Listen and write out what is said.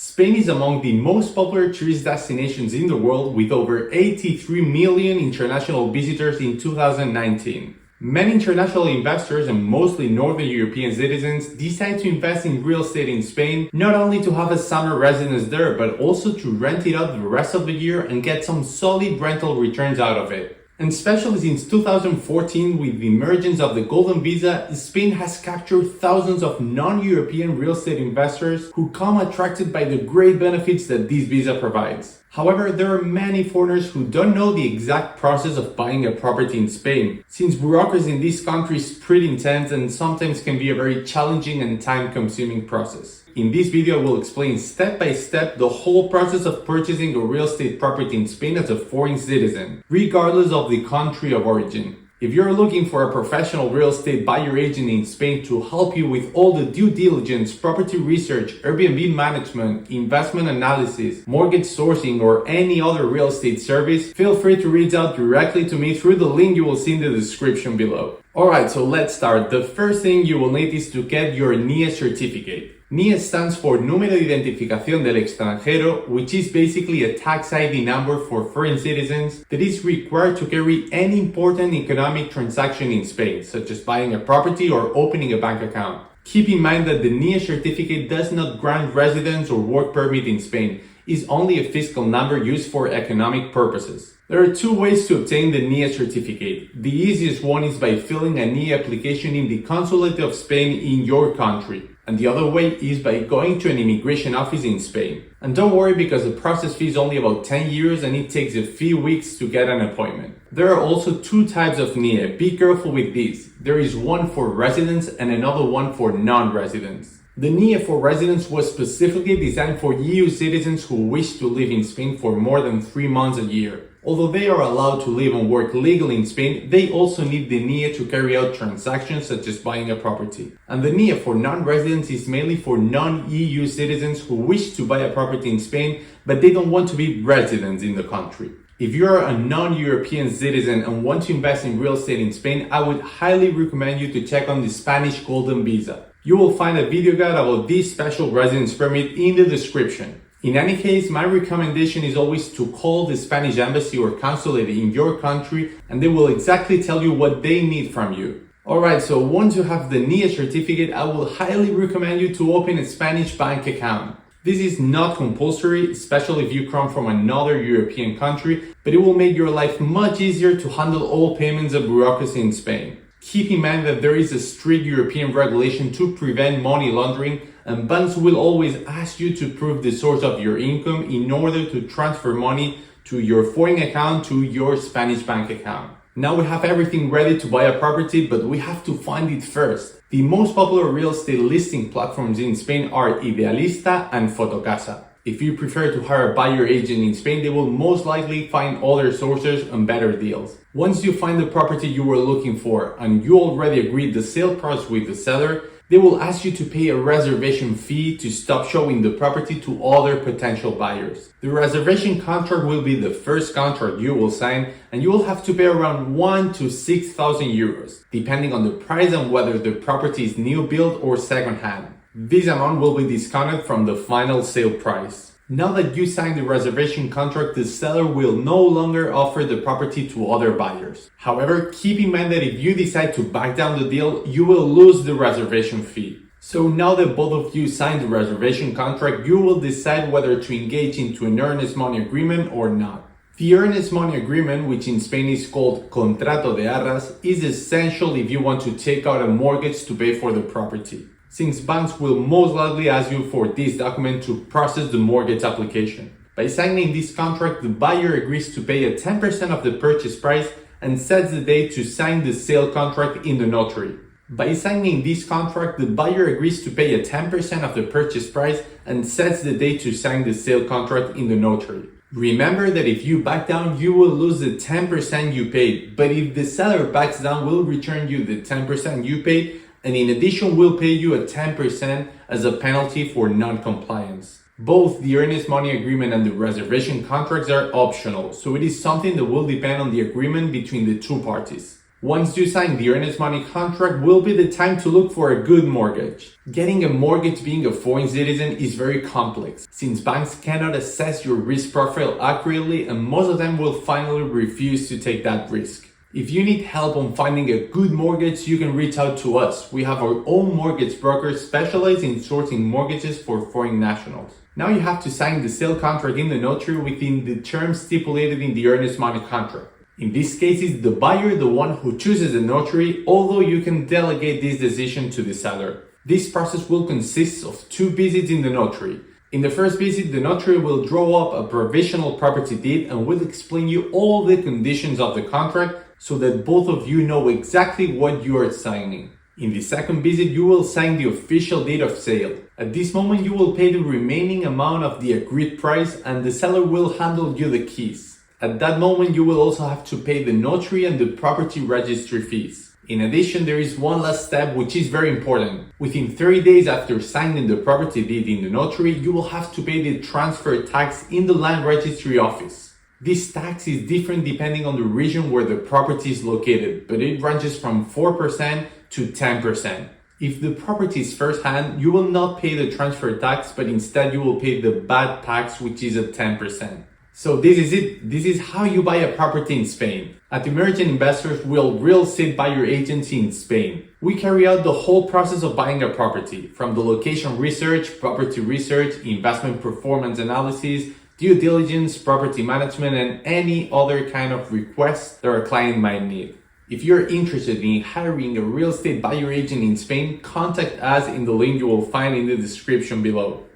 Spain is among the most popular tourist destinations in the world with over 83 million international visitors in 2019. Many international investors and mostly Northern European citizens decide to invest in real estate in Spain, not only to have a summer residence there, but also to rent it out the rest of the year and get some solid rental returns out of it. And especially since 2014, with the emergence of the Golden Visa, Spain has captured thousands of non-European real estate investors who come attracted by the great benefits that this visa provides. However, there are many foreigners who don't know the exact process of buying a property in Spain, since bureaucracy in this country is pretty intense and sometimes can be a very challenging and time-consuming process. In this video, we'll explain step by step the whole process of purchasing a real estate property in Spain as a foreign citizen, regardless of the country of origin. If you're looking for a professional real estate buyer agent in Spain to help you with all the due diligence, property research, Airbnb management, investment analysis, mortgage sourcing, or any other real estate service, feel free to reach out directly to me through the link you will see in the description below. Alright, so let's start. The first thing you will need is to get your NIE certificate. NIE stands for Número de Identificación del Extranjero, which is basically a tax ID number for foreign citizens that is required to carry any important economic transaction in Spain, such as buying a property or opening a bank account. Keep in mind that the NIE certificate does not grant residence or work permit in Spain. Is only a fiscal number used for economic purposes. There are two ways to obtain the NIE certificate. The easiest one is by filling a NIE application in the Consulate of Spain in your country. And the other way is by going to an immigration office in Spain. And don't worry, because the process fee is only about 10 euros and it takes a few weeks to get an appointment. There are also two types of NIE. Be careful with these. There is one for residents and another one for non-residents. The NIE for residents was specifically designed for EU citizens who wish to live in Spain for more than 3 months a year. Although they are allowed to live and work legally in Spain, they also need the NIE to carry out transactions such as buying a property. And the NIE for non-residents is mainly for non-EU citizens who wish to buy a property in Spain, but they don't want to be residents in the country. If you are a non-European citizen and want to invest in real estate in Spain, I would highly recommend you to check on the Spanish Golden Visa. You will find a video guide about this special residence permit in the description. In any case, my recommendation is always to call the Spanish embassy or consulate in your country and they will exactly tell you what they need from you. Alright, so once you have the NIE certificate, I will highly recommend you to open a Spanish bank account. This is not compulsory, especially if you come from another European country, but it will make your life much easier to handle all payments and bureaucracy in Spain. Keep in mind that there is a strict European regulation to prevent money laundering, and banks will always ask you to prove the source of your income in order to transfer money to your foreign account to your Spanish bank account. Now we have everything ready to buy a property, but we have to find it first. The most popular real estate listing platforms in Spain are Idealista and Fotocasa. If you prefer to hire a buyer agent in Spain, they will most likely find other sources and better deals. Once you find the property you were looking for and you already agreed the sale price with the seller, they will ask you to pay a reservation fee to stop showing the property to other potential buyers. The reservation contract will be the first contract you will sign, and you will have to pay around 1,000 to 6,000 euros, depending on the price and whether the property is new build or second hand. This amount will be discounted from the final sale price. Now that you signed the reservation contract, the seller will no longer offer the property to other buyers. However, keep in mind that if you decide to back down the deal, you will lose the reservation fee. So now that both of you signed the reservation contract, you will decide whether to engage into an earnest money agreement or not. The earnest money agreement, which in Spain is called Contrato de Arras, is essential if you want to take out a mortgage to pay for the property, since banks will most likely ask you for this document to process the mortgage application. By signing this contract, the buyer agrees to pay a 10% of the purchase price and sets the date to sign the sale contract in the notary. By signing this contract, the buyer agrees to pay a 10% of the purchase price and sets the date to sign the sale contract in the notary. Remember that if you back down, you will lose the 10% you paid, but if the seller backs down, we'll return you the 10% you paid, and in addition, we'll pay you a 10% as a penalty for non-compliance. Both the earnest money agreement and the reservation contracts are optional, so it is something that will depend on the agreement between the two parties. Once you sign the Earnest money contract will be the time to look for a good mortgage. Getting a mortgage being a foreign citizen is very complex, since banks cannot assess your risk profile accurately and most of them will finally refuse to take that risk. If you need help on finding a good mortgage, you can reach out to us. We have our own mortgage broker specialized in sourcing mortgages for foreign nationals. Now you have to sign the sale contract in the notary within the terms stipulated in the Earnest money contract. In this case, it's the buyer the one who chooses the notary, although you can delegate this decision to the seller. This process will consist of 2 visits in the notary. In the first visit, the notary will draw up a provisional property deed and will explain you all the conditions of the contract so that both of you know exactly what you are signing. In the second visit, you will sign the official deed of sale. At this moment, you will pay the remaining amount of the agreed price and the seller will handle you the keys. At that moment, you will also have to pay the notary and the property registry fees. In addition, there is one last step which is very important. Within 30 days after signing the property deed in the notary, you will have to pay the transfer tax in the land registry office. This tax is different depending on the region where the property is located, but it ranges from 4% to 10%. If the property is first-hand, you will not pay the transfer tax, but instead you will pay the VAT tax, which is at 10%. So this is it. This is how you buy a property in Spain. At Emergent Investors, we'll real estate buyer agency in Spain. We carry out the whole process of buying a property, from the location research, property research, investment performance analysis, due diligence, property management, and any other kind of request that our client might need. If you're interested in hiring a real estate buyer agent in Spain, contact us in the link you will find in the description below.